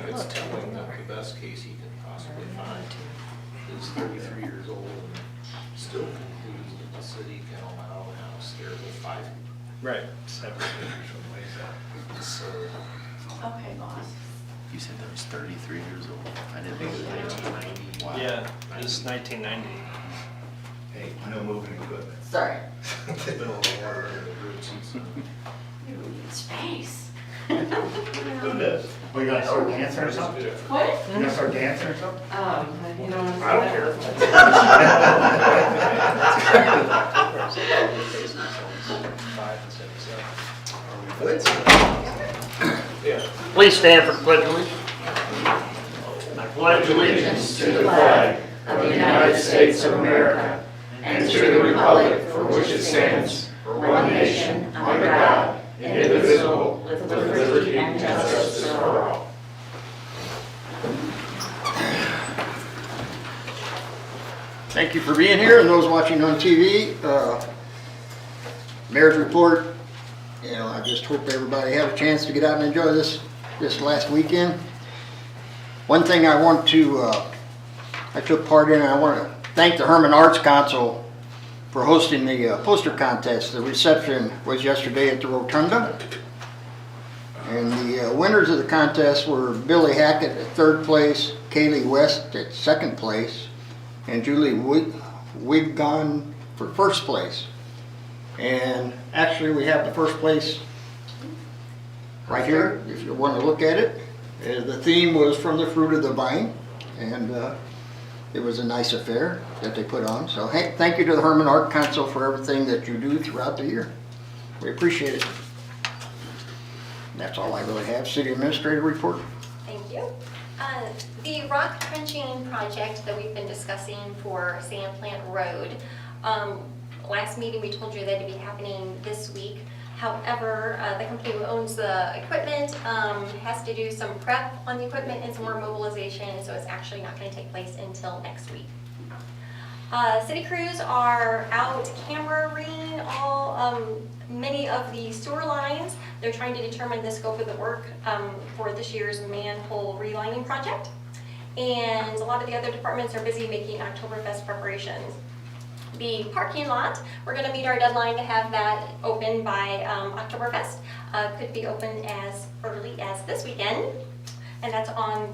think it's telling that the best case he can possibly find is 33 years old and still concludes that the city can allow a house there with 5 people. Right, 7 acres from ways out. So, Okay, boss. You said that was 33 years old. I didn't think it was 1990. Wow. Yeah, it was 1990. Hey, no moving equipment. Sorry. middle of the water under the roots and stuff. You need space. Who does? Well, you gonna start dancing or something? You What? gonna start dancing or something? You know. I don't care. Yeah. Please stand for the pledge of allegiance. I pledge allegiance To the flag of the United States of America and to the republic for which it stands, one nation, under God, indivisible, with liberty and justice for all. Thank you for being here, and those watching on TV. Mayor's report. You know, I just hope everybody had a chance to get out and enjoy this last weekend. One thing I want to, I took part in, and I want to thank the Hermann Arts Council for hosting the poster contest. The reception was yesterday at the Rotunda. And the winners of the contest were Billy Hackett at 3rd place, Kaylee West at 2nd place, and Julie Wiggon for 1st place. And actually we have the 1st place right here, if you want to look at it. The theme was From the Fruit of the Vine, and it was a nice affair that they put on. So hey, thank you to the Hermann Art Council for everything that you do throughout the year. We appreciate it. That's all I really have. City Administrator report. Thank you. The rock trenching project that we've been discussing for Sand Plant Road, last meeting we told you that it'd be happening this week. However, the company who owns the equipment has to do some prep on the equipment and some more mobilization, so it's actually not going to take place until next week. City crews are out cameraing many of the sewer lines. They're trying to determine the scope of the work for this year's manhole relining project. And a lot of the other departments are busy making Oktoberfest preparations. The parking lot, we're going to meet our deadline to have that open by Oktoberfest. Could be open as early as this weekend, and that's on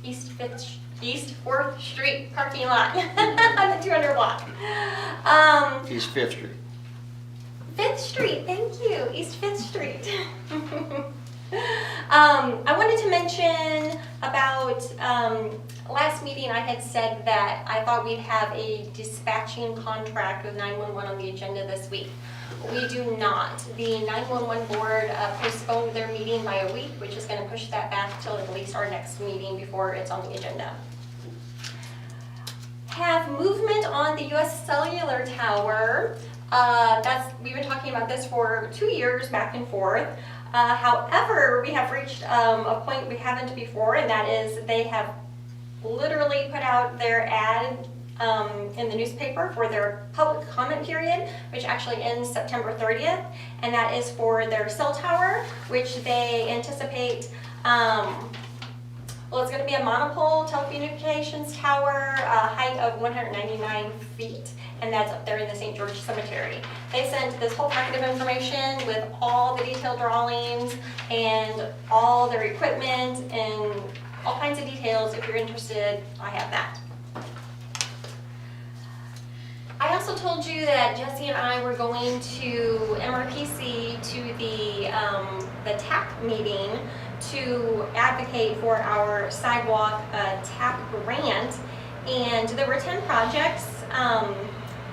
East 4th Street parking lot on the 200 block. East 5th Street. 5th Street, thank you, East 5th Street. I wanted to mention about last meeting I had said that I thought we'd have a dispatching contract with 911 on the agenda this week. We do not. The 911 board postponed their meeting by a week, which is going to push that back till at least our next meeting before it's on the agenda. Have movement on the US Cellular Tower. We've been talking about this for 2 years back and forth. However, we have reached a point we haven't before, and that is they have literally put out their ad in the newspaper for their public comment period, which actually ends September 30th, and that is for their cell tower, which they anticipate, well, it's going to be a monopole telecommunications tower, height of 199 feet, and that's up there in the St. George Cemetery. They sent this whole packet of information with all the detailed drawings and all their equipment and all kinds of details. If you're interested, I have that. I also told you that Jesse and I were going to MRPC to the TAP meeting to advocate for our sidewalk TAP grant, and there were 10 projects.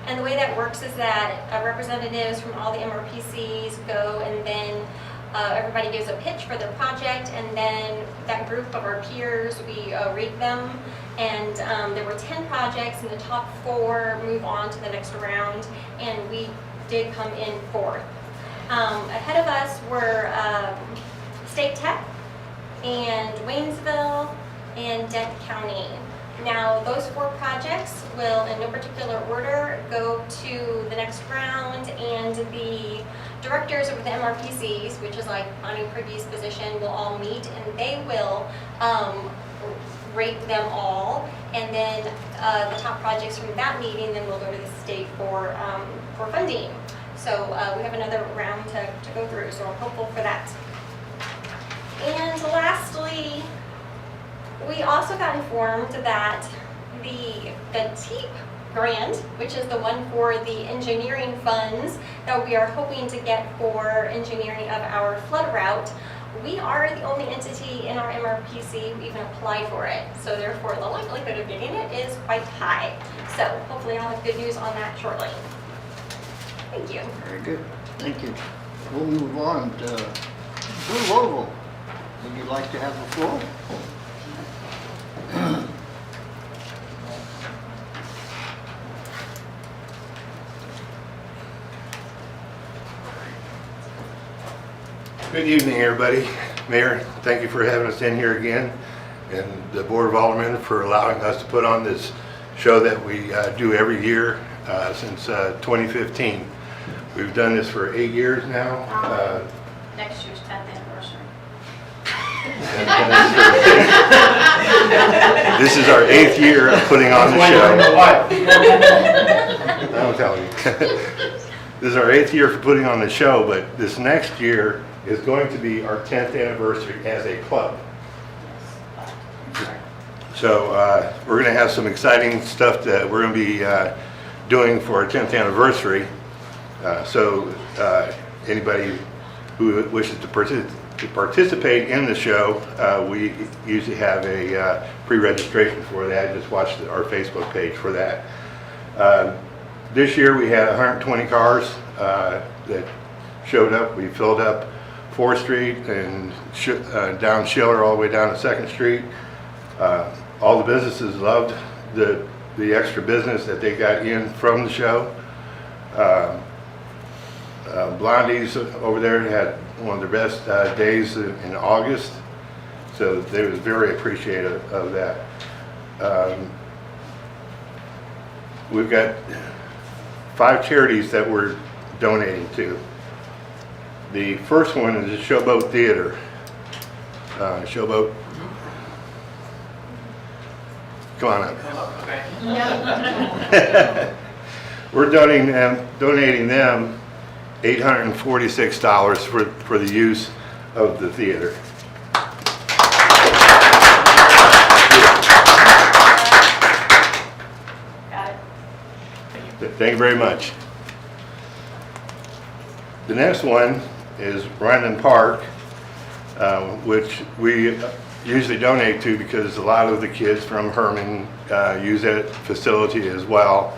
And the way that works is that representatives from all the MRPCs go, and then everybody gives a pitch for their project, and then that group of our peers, we rate them. And there were 10 projects, and the top 4 move on to the next round, and we did come in 4th. Ahead of us were State Tech and Waynesville and Dent County. Now, those 4 projects will, in no particular order, go to the next round, and the directors of the MRPCs, which is like Bonnie Privie's position, will all meet and they will rate them all. And then the top projects from that meeting then will go to the state for funding. So we have another round to go through, so I'm hopeful for that. And lastly, we also got informed that the TEEP grant, which is the one for the engineering funds that we are hoping to get for engineering of our flood route, we are the only entity in our MRPC who even applied for it. So therefore, the likelihood of getting it is quite high. So hopefully I'll have good news on that shortly. Thank you. Very good, thank you. We'll move on to Blue Oval. Would you like to have the floor? Good evening, everybody. Mayor, thank you for having us in here again, and the Board of Aldermen for allowing us to put on this show that we do every year since 2015. We've done this for 8 years now. Next year's 10th anniversary. This is our 8th year of putting on the show. I'll tell you. This is our 8th year for putting on the show, but this next year is going to be our 10th anniversary as a club. So we're going to have some exciting stuff that we're going to be doing for our 10th anniversary. So anybody who wishes to participate in the show, we usually have a pre-registration for that. Just watch our Facebook page for that. This year we had 120 cars that showed up. We filled up 4th Street and down Schiller all the way down to 2nd Street. All the businesses loved the extra business that they got in from the show. Blondie's over there had one of their best days in August, so they was very appreciative of that. We've got 5 charities that we're donating to. The first one is the Showboat Theater. Showboat, come on up. We're donating them $846 for the use of the theater. Got it. Thank you very much. The next one is Brandon Park, which we usually donate to because a lot of the kids from Hermann use that facility as well,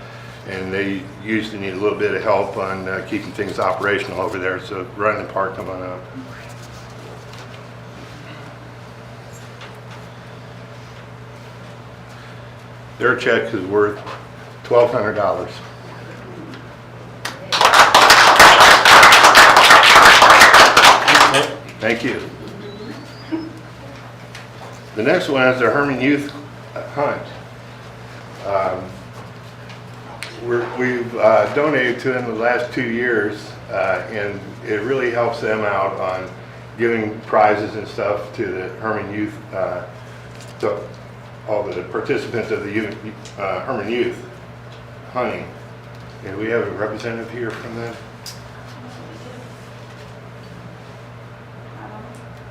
and they usually need a little bit of help on keeping things operational over there. So Brandon Park, come on up. Their check is worth $1,200. Thank you. The next one is the Hermann Youth Hunt. We've donated to them the last 2 years, and it really helps them out on giving prizes and stuff to the Hermann Youth, to all the participants of the Hermann Youth hunting. And we have a representative here from that.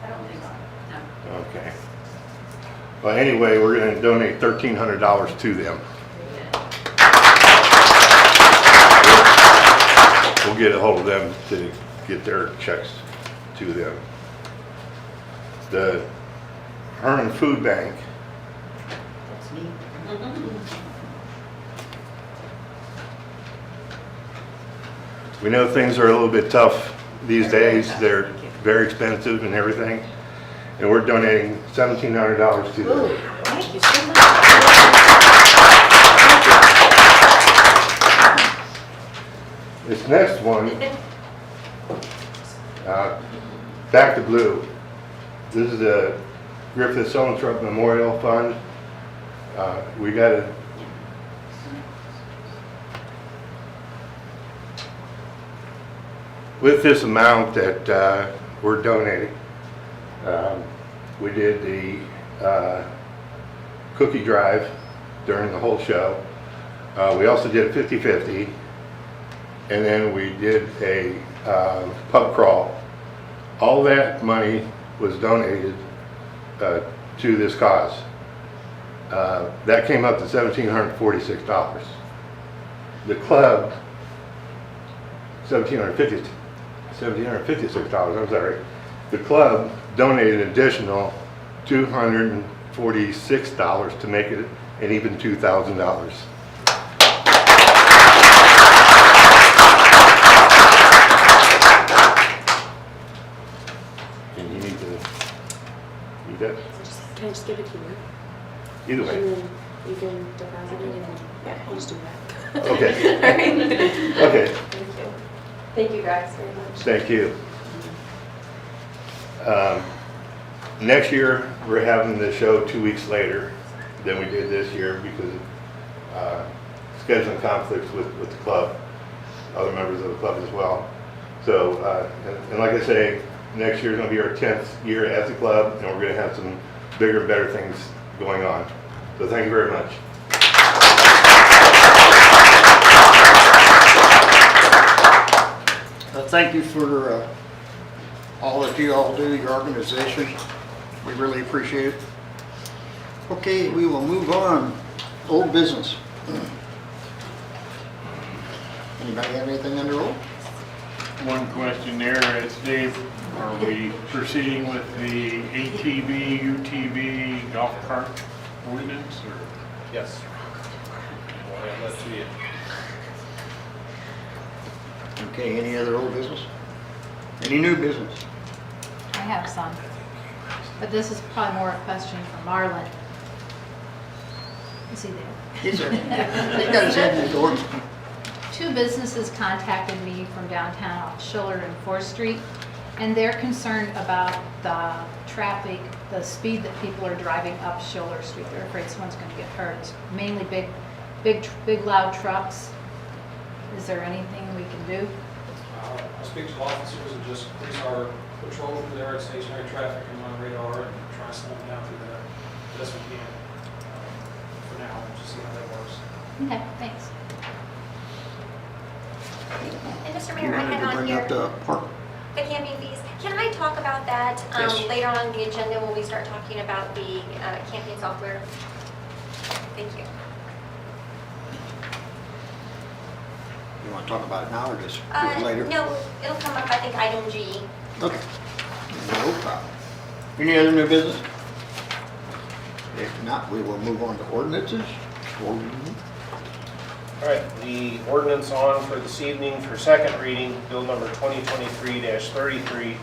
I don't think so. No. Okay. Well, anyway, we're going to donate $1,300 to them. We'll get a hold of them to get their checks to them. The Hermann Food Bank. That's me. We know things are a little bit tough these days. They're very expensive and everything. And we're donating $1,700 to them. Thank you so much. This next one, Back to Blue. This is the Griffith Sonnentrup Memorial Fund. We got a with this amount that we're donating, we did the cookie drive during the whole show. We also did a 50-50, and then we did a pub crawl. All that money was donated to this cause. That came up to $1,746. The club, $1,756, I'm sorry. The club donated an additional $246 to make it an even $2,000. And you need that? Can I just give it to you? Either way. And then you can deposit it and yeah, I'll just do that. Okay. Okay. Thank you. Thank you guys very much. Thank you. Next year, we're having the show 2 weeks later than we did this year because of scheduling conflicts with the club, other members of the club as well. So, and like I say, next year is going to be our 10th year at the club, and we're going to have some bigger and better things going on. So thank you very much. Thank you for all that you all do, your organization. We really appreciate it. Okay, we will move on. Old business. Anybody have anything under old? One question there is, Dave, are we proceeding with the ATV, UTV golf cart ordinance or? Yes. Well, yeah, that's to you. Okay, any other old business? Any new business? I have some, but this is probably more a question for Marlon. Is he there? He's there. He got his head in the door. Two businesses contacted me from downtown off Schiller and 4th Street, and they're concerned about the traffic, the speed that people are driving up Schiller Street. They're afraid someone's going to get hurt. It's mainly big loud trucks. Is there anything we can do? I'll speak to officers and just increase our patrol through there at stationary traffic and on radar and try to slow them down through that best we can for now. We'll just see how that works. Okay, thanks. And Mr. You Mayor, I wanted had to on bring here up the park. the camping fees. Can I talk about that Yes. later on the agenda when we start talking about the camping software? Thank you. You want to talk about it now or just do it later? No, it'll come up, I think, item G. Okay. No problem. Any other new business? If not, we will move on to ordinances. All right, the ordinance on for this evening for second reading, bill number 2023-33,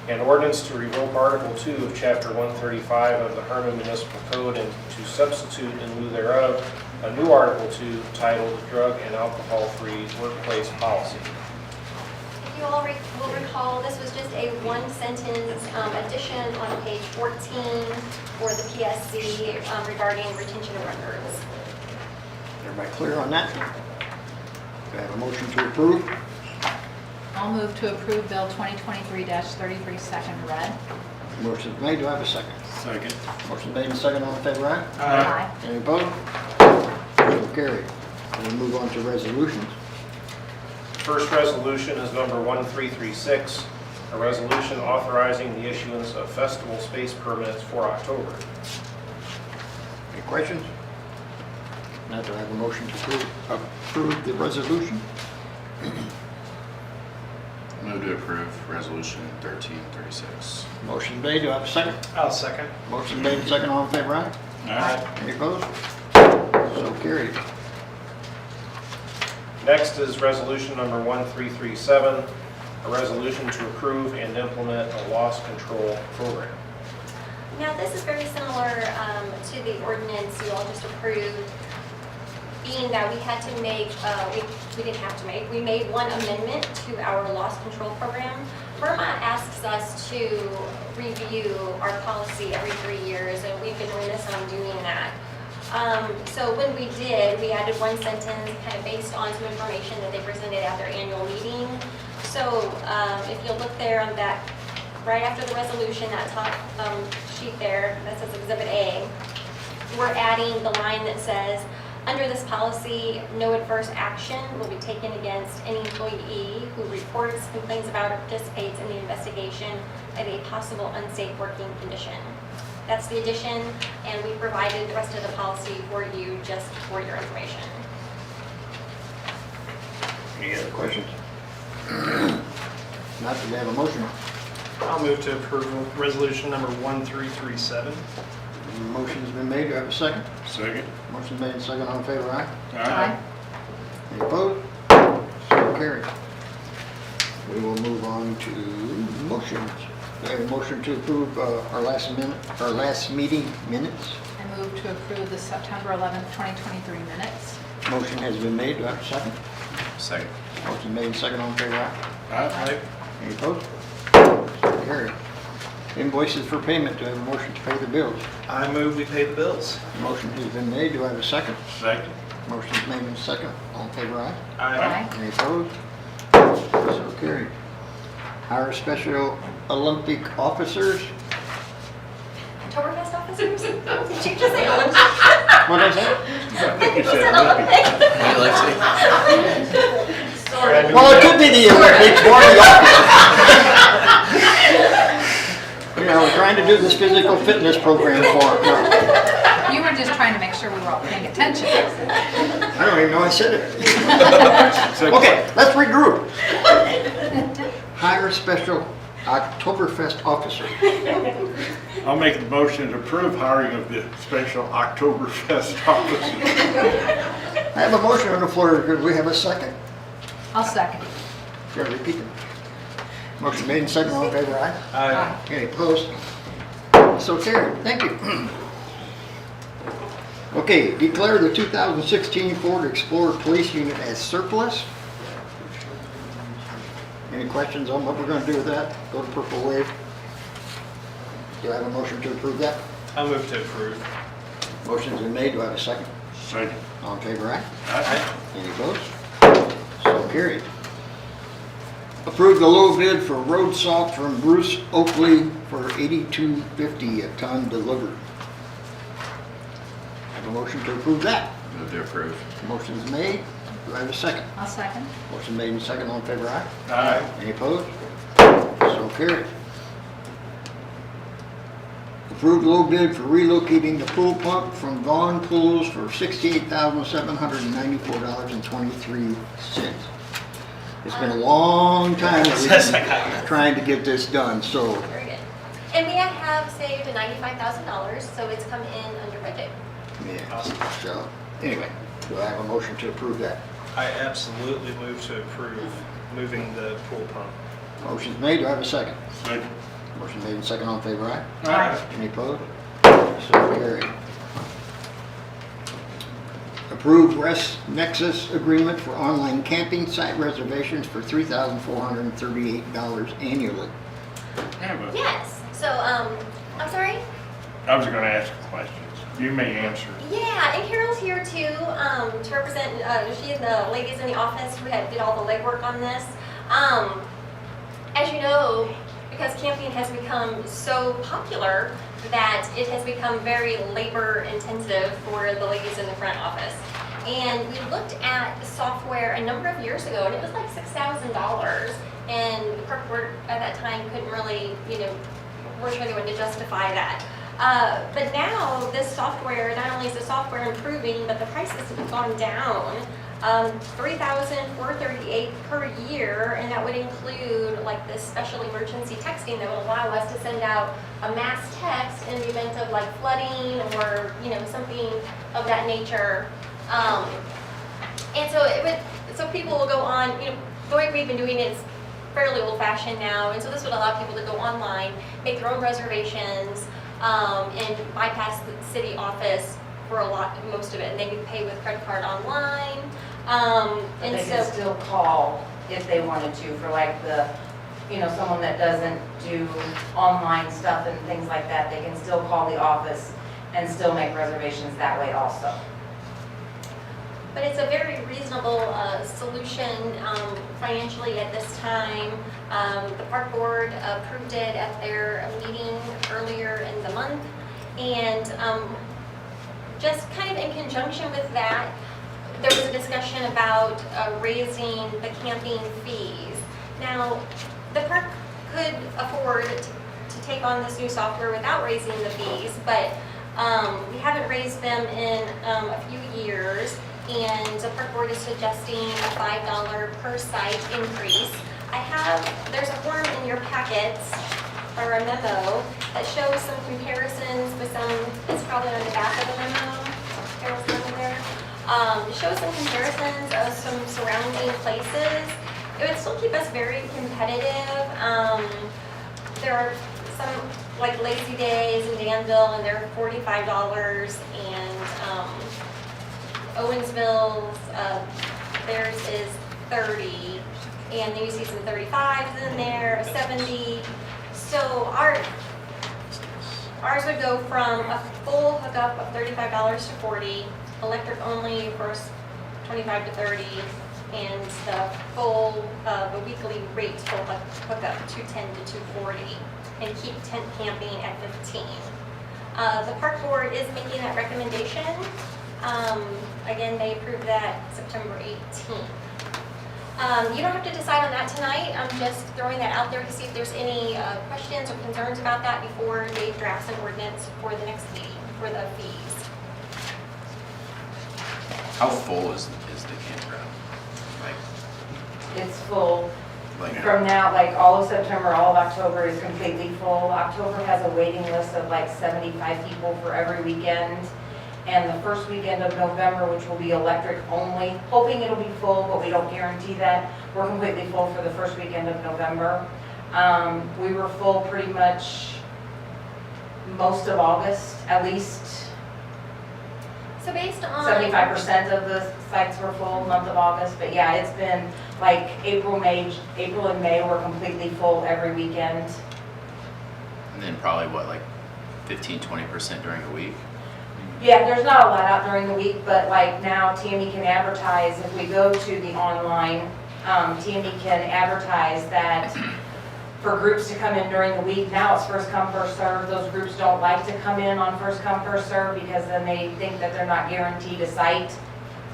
an ordinance to revoke Article 2 of Chapter 135 of the Hermann Municipal Code and to substitute in lieu thereof a new Article 2 titled Drug and Alcohol-Free Workplace Policy. If you all will recall, this was just a one-sentence addition on page 14 for the PSC regarding retention of records. Everybody clear on that? Do I have a motion to approve? I'll move to approve Bill 2023-33 second read. Motion made. Do I have a second? Second. Motion made and second. All in favor, aye? Aye. Any opposed? So carried. We'll move on to resolutions. First resolution is number 1336, a resolution authorizing the issuance of festival space permits for October. Any questions? Now do I have a motion to approve the resolution? Move to approve resolution 1336. Motion made. Do I have a second? I'll second. Motion made and second. All in favor, aye? Aye. Any opposed? So carried. Next is resolution number 1337, a resolution to approve and implement a loss control program. Now, this is very similar to the ordinance you all just approved, being that we had to make, we didn't have to make, we made one amendment to our loss control program. Hermann asks us to review our policy every 3 years, and we've been remiss on doing that. So when we did, we added one sentence kind of based on some information that they presented at their annual meeting. So if you'll look there on that, right after the resolution, that top sheet there, that says Exhibit A, we're adding the line that says, under this policy, no adverse action will be taken against any employee who reports, complains about, or participates in the investigation of a possible unsafe working condition. That's the addition, and we provided the rest of the policy for you just for your information. Any other questions? Not that we have a motion. I'll move to approve resolution number 1337. Motion's been made, do I have a second? Second. Motion made, second, all in favor, aye? Aye. Any opposed? So carried. We will move on to motions. Do I have a motion to approve our last meeting minutes? I move to approve the September 11th, 2023 minutes. Motion has been made, do I have a second? Second. Motion made, second, all in favor, aye? Aye. Any opposed? So carried. Invoices for payment, do I have a motion to pay the bills? I move we pay the bills. Motion has been made, do I have a second? Second. Motion's made and second, all in favor, aye? Aye. Any opposed? So carried. Our Special Olympic officers, Oktoberfest officers? Did you just say Olympic? what did I say? I think you You said said Olympic. Olympic. What do you like to say? Well, it could be the Olympics or the officers. You know, we're trying to do this physical fitness program for, no, You were just trying to make sure we were all paying attention. I don't even know I said it. Okay, let's regroup. Hire Special Oktoberfest officer. I'll make the motion to approve hiring of the special Oktoberfest officer. I have a motion on the floor, could we have a second? I'll second. Shall I repeat it? Motion made and second, all in favor, aye? Aye. Any opposed? So carried, thank you. Okay, declare the 2016 Ford Explorer Police Unit as surplus. Any questions on what we're going to do with that? Go to Purple Wave. Do I have a motion to approve that? I'll move to approve. Motion's been made, do I have a second? Second. All in favor, aye? Aye. Any opposed? So carried. Approve the low bid for road salt from Bruce Oakley for $82.50 a ton delivered. Have a motion to approve that. Move to approve. Motion's made. Do I have a second? I'll second. Motion made and second. All in favor, aye? Aye. Any opposed? So carried. Approve low bid for relocating the pool pump from Vaughn Pools for $68,794.23. It's been a long time that we've trying to get this done, so Very good. And we have saved $95,000, so it's come in under budget. yeah. So anyway, do I have a motion to approve that? I absolutely move to approve moving the pool pump. Motion's made. Do I have a second? Second. Motion made and second. All in favor, aye? Aye. Any opposed? So carried. Approved Rest Nexus agreement for online camping site reservations for $3,438 annually. Yes, so, I'm sorry? I was gonna ask questions. You may answer. Yeah, and Carol's here too, to represent, she and the ladies in the office who did all the legwork on this. As you know, because camping has become so popular that it has become very labor intensive for the ladies in the front office. And we looked at software a number of years ago, and it was like $6,000. And the clerk board at that time couldn't really, weren't really going to justify that. But now this software, not only is the software improving, but the prices have gone down. $3,438 per year, and that would include like this special emergency texting that would allow us to send out a mass text in the event of like flooding or something of that nature. And so people will go on. The way we've been doing it is fairly old-fashioned now, and so this would allow people to go online, make their own reservations, and bypass the city office for most of it, and they can pay with credit card online. But they can still call if they wanted to for like the, someone that doesn't do online stuff and things like that, they can still call the office and still make reservations that way also. but it's a very reasonable solution financially at this time. The park board approved it at their meeting earlier in the month, and just kind of in conjunction with that, there was a discussion about raising the camping fees. Now, the park could afford to take on this new software without raising the fees, but we haven't raised them in a few years, and the park board is suggesting a $5 per site increase. There's a form in your packets, or a memo, that shows some comparisons with it's probably on the back of the memo, Carol's memo there. It shows some comparisons of some surrounding places. It would still keep us very competitive. There are some, like Lazy Days in Danville, and they're $45, and Owensville's, theirs is $30, and then you see some 35s in there, 70. So ours would go from a full hookup of $35 to $40, electric only first 25 to 30, and the full, the weekly rate full hookup 210 to 240, and keep tent camping at 15. The park board is making that recommendation. Again, they approved that September 18th. You don't have to decide on that tonight. I'm just throwing that out there to see if there's any questions or concerns about that before Dave drafts an ordinance for the next meeting for the fees. How full is the campground? Like, It's full. like From now, like all of September, all of October is completely full. October has a waiting list of like 75 people for every weekend. And the first weekend of November, which will be electric only, hoping it'll be full, but we don't guarantee that. We're completely full for the first weekend of November. We were full pretty much most of August, at least So based on 75% of the sites were full month of August. But yeah, it's been like April and May were completely full every weekend. and then probably what, like 15-20% during the week? Yeah, there's not a lot out during the week, but like now TME can advertise, if we go to the online, TME can advertise that for groups to come in during the week. Now it's first come, first serve. Those groups don't like to come in on first come, first serve because then they think that they're not guaranteed a site,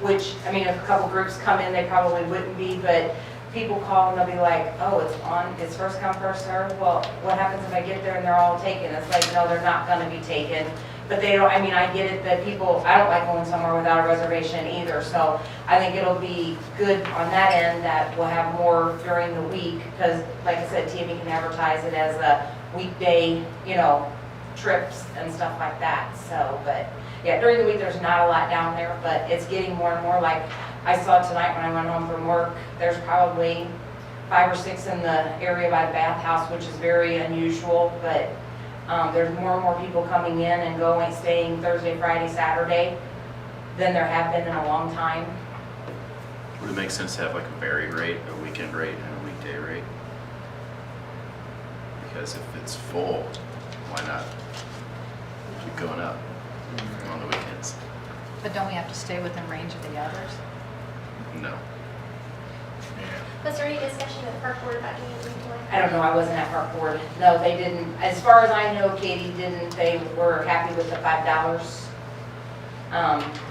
which, I mean, if a couple groups come in, they probably wouldn't be, but people call and they'll be like, oh, it's first come, first serve. Well, what happens if I get there and they're all taken? It's like, no, they're not gonna be taken. But they don't, I mean, I get it that people, I don't like going somewhere without a reservation either, so I think it'll be good on that end that we'll have more during the week, because like I said, TME can advertise it as a weekday, trips and stuff like that, so, but yeah, during the week, there's not a lot down there, but it's getting more and more. Like I saw tonight when I went home from work, there's probably 5 or 6 in the area by the bathhouse, which is very unusual, but there's more and more people coming in and going, staying Thursday, Friday, Saturday than there have been in a long time. Would it make sense to have like a varied rate, a weekend rate and a weekday rate? Because if it's full, why not keep going up on the weekends? But don't we have to stay within range of the others? No. Was there any discussion at the park board about doing it weekly? I don't know, I wasn't at park board. No, they didn't, as far as I know, Katie didn't, they were happy with the $5.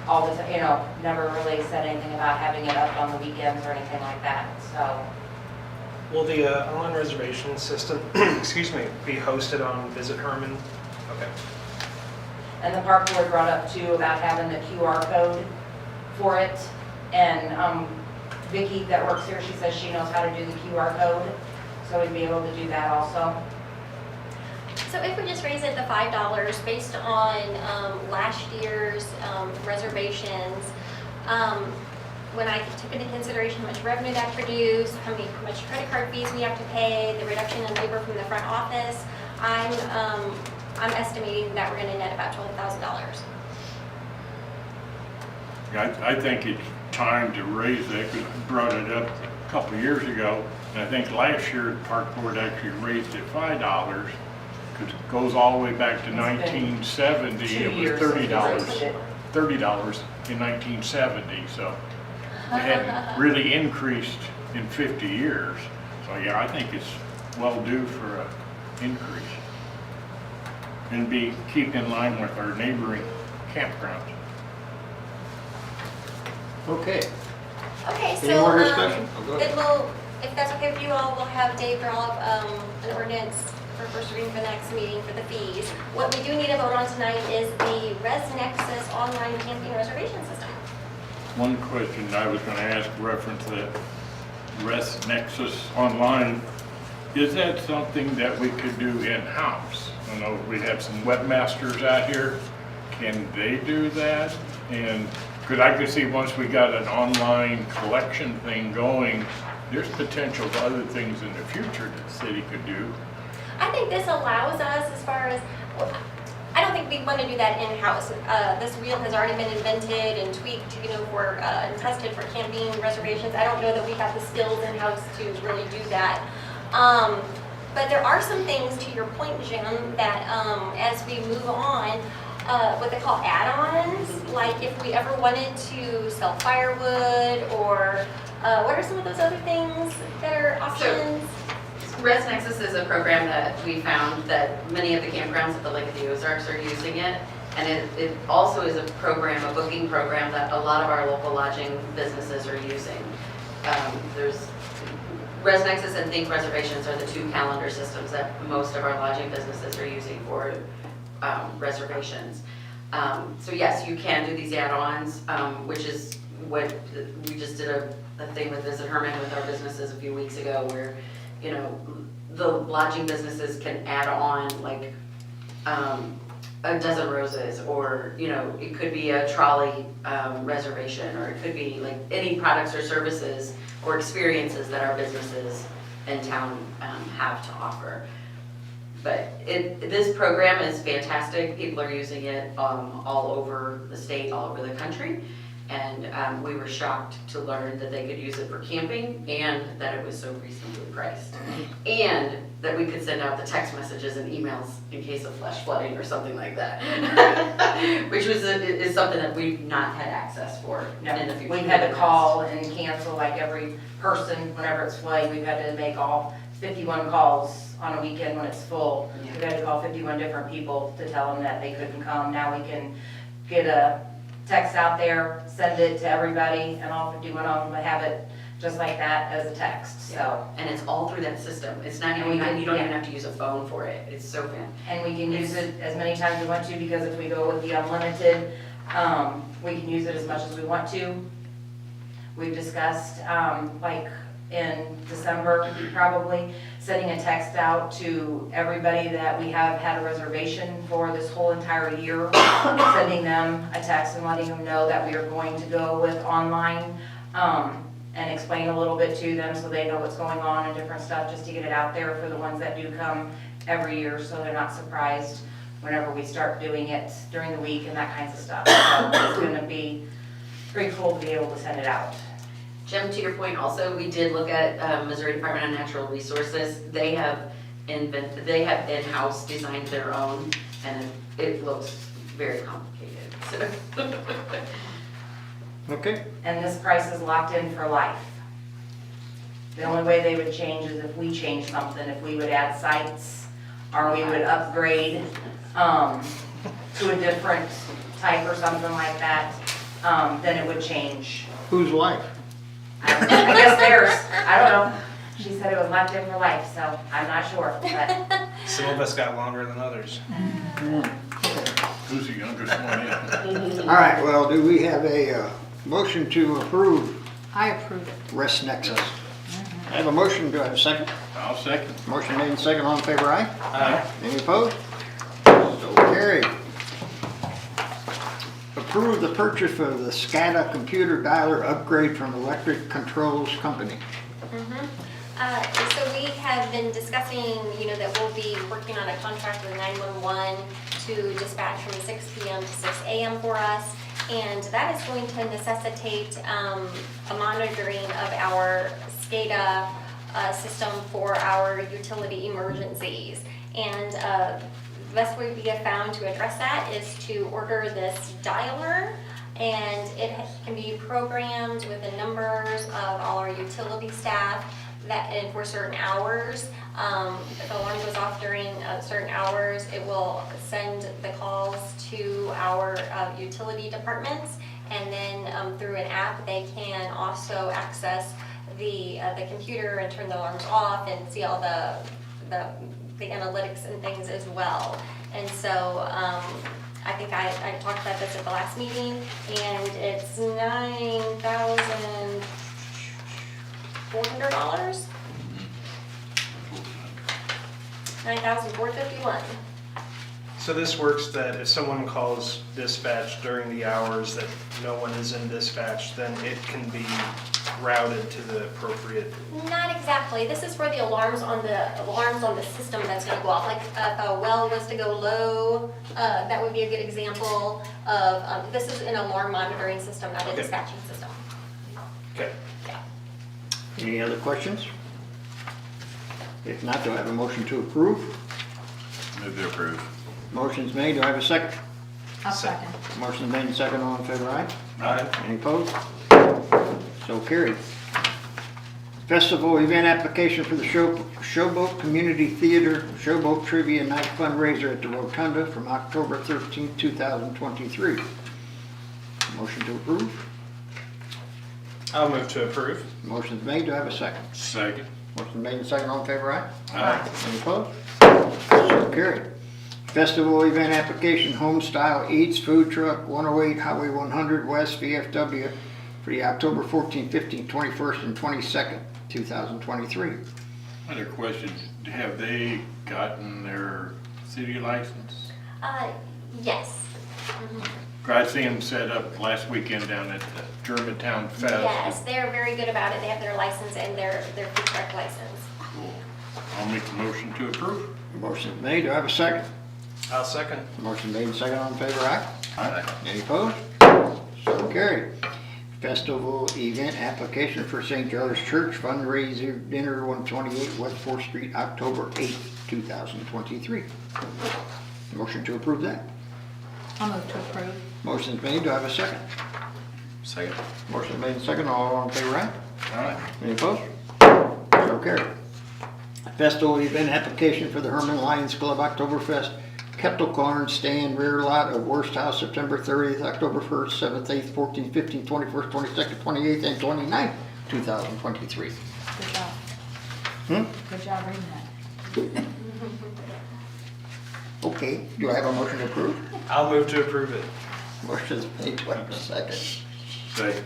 All the time, never really said anything about having it up on the weekends or anything like that, so. Will the online reservation system, excuse me, be hosted on Visit Hermann? Okay. And the park board brought up too about having the QR code for it. And Vicki that works here, she says she knows how to do the QR code, so we'd be able to do that also. So if we just raise it to $5 based on last year's reservations, when I took into consideration how much revenue that produced, how much credit card fees we have to pay, the reduction in labor from the front office, I'm estimating that we're going to net about $12,000. I think it's time to raise that, because we brought it up a couple of years ago, and I think last year the park board actually raised it $5, because it goes all the way back to It's been 1970, 2 it was years since we raised $30. it. $30 in 1970, so it hadn't really increased in 50 years. So yeah, I think it's well due for an increase. And keep in line with our neighboring campgrounds. Okay. Okay, Any so, more discussion? Oh, go ahead. then we'll, if that's okay with you all, we'll have Dave draw up, an ordinance for first reading for the next meeting for the fees. What we do need to vote on tonight is the ResNexus online camping reservation system. One question I was going to ask, reference that ResNexus online, is that something that we could do in-house? I know we have some webmasters out here. Can they do that? And because I could see once we got an online collection thing going, there's potential for other things in the future that the city could do. I think this allows us as far as, well, I don't think we want to do that in-house. This wheel has already been invented and tweaked, and tested for camping reservations. I don't know that we have the skills in-house to really do that. But there are some things, to your point, Jim, that as we move on, what they call add-ons, like if we ever wanted to sell firewood, or what are some of those other things that are options? ResNexus is a program that we found that many of the campgrounds at the Lake of the Ozarks are using it. And it also is a program, a booking program that a lot of our local lodging businesses are using. There's ResNexus and Think Reservations are the two calendar systems that most of our lodging businesses are using for reservations. So yes, you can do these add-ons, which is what we just did a thing with Visit Hermann with our businesses a few weeks ago, where the lodging businesses can add on like a dozen roses, or it could be a trolley reservation, or it could be like any products or services or experiences that our businesses in town have to offer. But this program is fantastic. People are using it all over the state, all over the country. And we were shocked to learn that they could use it for camping, and that it was so reasonably priced. And that we could send out the text messages and emails in case of flash flooding or something like that. Which is something that we've not had access for in the future. We've had to call and cancel like every person whenever it's flooding. We've had to make all 51 calls on a weekend when it's full. Yeah. We've had to call 51 different people to tell them that they couldn't come. Now we can get a text out there, send it to everybody, and all 51 of them have it just like that as a text. So, and it's all through that system. It's not even, you don't even have to use a phone for it. It's so fan. and we can use it as many times as we want to, because if we go with the unlimited, we can use it as much as we want to. We've discussed, like in December, probably sending a text out to everybody that we have had a reservation for this whole entire year, sending them a text and letting them know that we are going to go with online, and explain a little bit to them so they know what's going on and different stuff, just to get it out there for the ones that do come every year, so they're not surprised whenever we start doing it during the week and that kinds of stuff. So it's gonna be pretty cool to be able to send it out. Jim, to your point also, we did look at Missouri Department of Natural Resources. They have in-house designed their own, and it looks very complicated. So. Okay. And this price is locked in for life. The only way they would change is if we change something, if we would add sites, or we would upgrade to a different type or something like that, then it would change. Whose life? I guess theirs, I don't know. She said it was locked in for life, so I'm not sure, but. Some of us got longer than others. Who's the youngest one in? All right, well, do we have a motion to approve I approve it. ResNexus? I have a motion, do I have a second? I'll second. Motion made and second, all in favor, aye? Aye. Any opposed? So carried. Approve the purchase of the SCADA computer dialer upgrade from Electric Controls Company. So we have been discussing, that we'll be working on a contract with 911 to dispatch from 6 p.m. to 6 a.m. for us. And that is going to necessitate a monitoring of our SCADA system for our utility emergencies. And the best way we have found to address that is to order this dialer, and it can be programmed with the numbers of all our utility staff that, and for certain hours. If the alarm goes off during certain hours, it will send the calls to our utility departments, and then through an app, they can also access the computer and turn the alarms off and see all the analytics and things as well. And so I think I talked about this at the last meeting, and it's $9,400. $9,451. So this works that if someone calls dispatch during the hours that no one is in dispatch, then it can be routed to the appropriate. Not exactly. This is for the alarms on the system that's going to go off. Like if a well was to go low, that would be a good example of. This is an alarm monitoring system, not a Okay. dispatching system. Okay. Yeah. Any other questions? If not, do I have a motion to approve? Move to approve. Motion's made, do I have a second? I'll second. Motion's made and second, all in favor, aye? Aye. Any opposed? So carried. Festival event application for the Showboat Community Theater Showboat Trivia Night fundraiser at the Rotunda from October 13, 2023. Motion to approve? I'll move to approve. Motion's made, do I have a second? Second. Motion made and second, all in favor, aye? Aye. Any opposed? So carried. Festival event application, Homestyle Eats Food Truck, 108 Highway 100 West, VFW, for the October 14th, 15th, 21st, and 22nd, 2023. I had a question. Have they gotten their city license? Yes. I see them set up last weekend down at the Germantown Fest. Yes, they're very good about it. They have their license and their food truck license. Cool. I'll make the motion to approve. Motion made, do I have a second? I'll second. Motion made and second, all in favor, aye? Aye. Any opposed? So carried. Festival event application for St. George's Church fundraiser dinner, 128 West 4th Street, October 8th, 2023. Motion to approve that. I'll move to approve. Motion's made, do I have a second? Second. Motion made and second, all in favor, aye? Aye. Any opposed? So carried. Festival event application for the Hermann Lions Club Oktoberfest Kettle Corn Stand Rear Lot of Worst House, September 30th, October 1st, 7th, 8th, 14th, 15th, 21st, 22nd, 28th, and 29th, 2023. Good job. Good job reading that. Okay, do I have a motion to approve? I'll move to approve it. Motion's made, do I have a second? Second.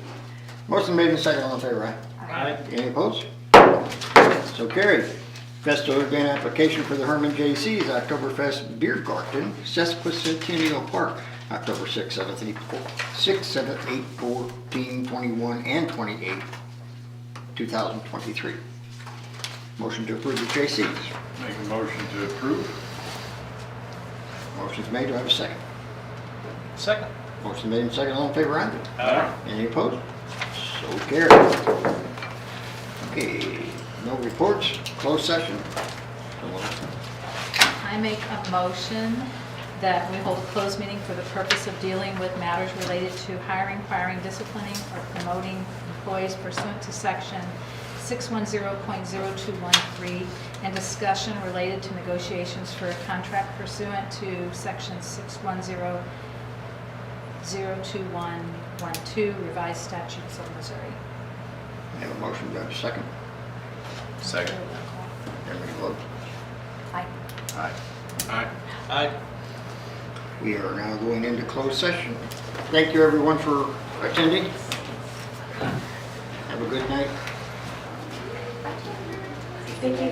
Motion made and second, all in favor, aye? Aye. Any opposed? So carried. Festival event application for the Hermann J.C.'s Oktoberfest Beer Garden, Sesquicentennial Park, October 6th, 7th, 8th, 14, 21, and 28, 2023. Motion to approve the J.C.'s. Make a motion to approve. Motion's made, do I have a second? Second. Motion made and second, all in favor, aye? Aye. Any opposed? So carried. Okay, no reports, closed session. I make a motion that we hold a closed meeting for the purpose of dealing with matters related to hiring, firing, disciplining, or promoting employees pursuant to section 610.0213 and discussion related to negotiations for a contract pursuant to section 610.02112 revised statutes of Missouri. I have a motion, do I have a second? Second. Everybody vote. Aye. Aye. Aye. Aye. We are now going into closed session. Thank you everyone for attending. Have a good night. Thank you.